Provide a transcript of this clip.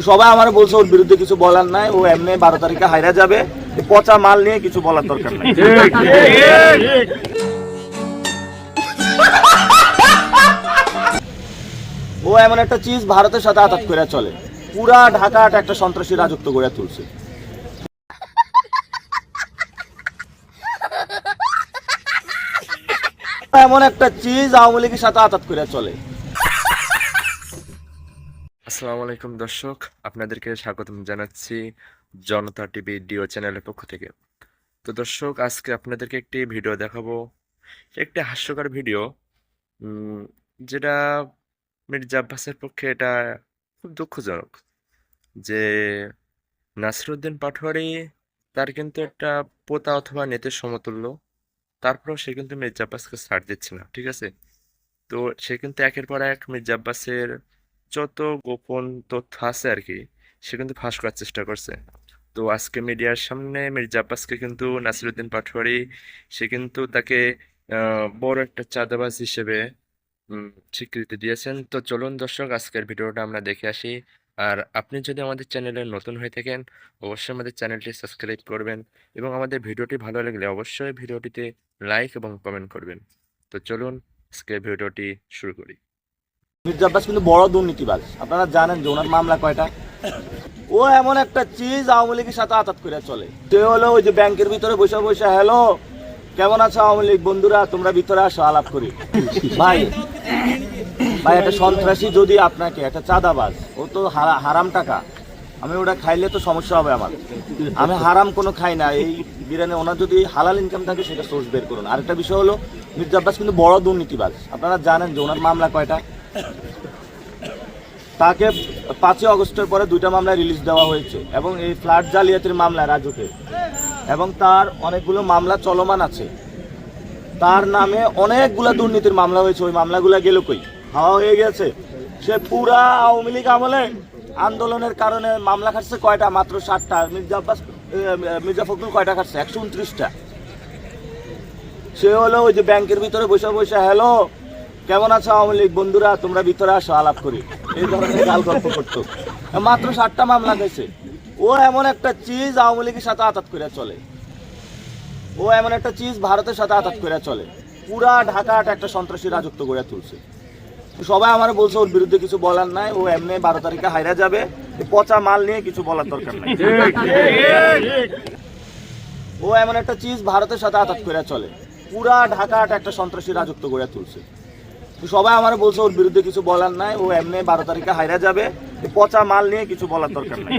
সবাই আমার বলছে ওর বিরুদ্ধে কিছু বলার নাই, ও এমনি 12 তারিখে হাইরা যাবে, পচা মাল নিয়ে কিছু বলার দরকার নাই। ও এমন একটা চিজ ভারতের সাথে আঘাত করে চলে, পুরা ঢাকাটা একটা সন্ত্রাসী রাজত্ব গড়ে তুলছে। এমন একটা চিজ আওয়ামী লীগের সাথে আঘাত করে চলে। আসসালামু আলাইকুম দর্শক, আপনাদেরকে স্বাগতম জানাচ্ছি জনতা টিভি ডিও চ্যানেলের পক্ষ থেকে। তো দর্শক, আজকে আপনাদেরকে একটি ভিডিও দেখাবো, একটি হাস্যকর ভিডিও, যেটা মির্জা আব্বাসের পক্ষে এটা খুব দুঃখজনক যে নাসিরউদ্দিন পাটোয়ারি তার কিন্তু একটা পোতা অথবা নেতের সমতুল্য, তারপরেও সে কিন্তু মির্জা আব্বাসকে ছাড় দিচ্ছে না, ঠিক আছে? তো সে কিন্তু একের পর এক মির্জা আব্বাসের যত গোপন তথ্য আছে আর কি, সে কিন্তু ফাঁস করার চেষ্টা করছে। তো আজকে মিডিয়ার সামনে মির্জা আব্বাসকে কিন্তু নাসিরউদ্দিন পাটোয়ারি সে কিন্তু তাকে বড় একটা চাঁদাবাজ হিসেবে স্বীকৃতি দিয়েছেন। তো চলুন দর্শক, আজকের ভিডিওটা আমরা দেখে আসি। আর আপনি যদি আমাদের চ্যানেলে নতুন হয়ে থাকেন, অবশ্যই আমাদের চ্যানেলটি সাবস্ক্রাইব করবেন এবং আমাদের ভিডিওটি ভালো লাগলে অবশ্যই ভিডিওটিতে লাইক এবং কমেন্ট করবেন। তো চলুন আজকের ভিডিওটি শুরু করি। মির্জা আব্বাস কিন্তু বড় দুর্নীতিবাজ, আপনারা জানেন যে ওনার মামলা কয়টা। ও এমন একটা চিজ আওয়ামী লীগের সাথে আঘাত করে চলে। সে হলো ওই যে ব্যাংকের ভিতরে বসে বসে, হ্যালো কেমন আছো আওয়ামী লীগ বন্ধুরা, তোমরা ভিতরে আসো আলাপ করি। ভাই ভাই একটা সন্ত্রাসী যদি আপনাকে একটা চাঁদাবাজ, ও তো হারাম টাকা, আমি ওটা খাইলে তো সমস্যা হবে আমার। আমি হারাম কোনো খাই না, এই বিরিয়ানি ওনার যদি হালাল ইনকাম থাকে সেটা সোর্স বের করুন। আরেকটা বিষয় হলো মির্জা আব্বাস কিন্তু বড় দুর্নীতিবাজ, আপনারা জানেন যে ওনার মামলা কয়টা। তাকে 5ই আগস্টের পরে 2টা মামলা রিলিজ দেওয়া হয়েছে এবং এই ফ্ল্যাট জালিয়াতির মামলা রাজুকে, এবং তার অনেকগুলো মামলা চলমান আছে। তার নামে অনেকগুলো দুর্নীতির মামলা হয়েছে, ওই মামলাগুলো গেল কই, হাওয়া হয়ে গেছে। সে পুরা আওয়ামী লীগ আমলে আন্দোলনের কারণে মামলা খাটছে কয়টা, মাত্র 7টা। মির্জা ফখরুল কয়টা খাটছে, 129টা। সে হলো ওই যে ব্যাংকের ভিতরে বসে বসে, হ্যালো কেমন আছো আওয়ামী লীগ বন্ধুরা, তোমরা ভিতরে আসো আলাপ করি, এই ধরনের গাল গল্প করতো। মাত্র 7টা মামলা গেছে। ও এমন একটা চিজ আওয়ামী লীগের সাথে আঘাত করে চলে, ও এমন একটা চিজ ভারতের সাথে আঘাত করে চলে, পুরা ঢাকাটা একটা সন্ত্রাসী রাজত্ব গড়ে তুলছে। সবাই আমার বলছে ওর বিরুদ্ধে কিছু বলার নাই, ও এমনি 12 তারিখে হাইরা যাবে, পচা মাল নিয়ে কিছু বলার দরকার নাই। ও এমন একটা চিজ ভারতের সাথে আঘাত করে চলে, পুরা ঢাকাটা একটা সন্ত্রাসী রাজত্ব গড়ে তুলছে। সবাই আমার বলছে ওর বিরুদ্ধে কিছু বলার নাই, ও এমনি 12 তারিখে হাইরা যাবে, পচা মাল নিয়ে কিছু বলার দরকার নাই।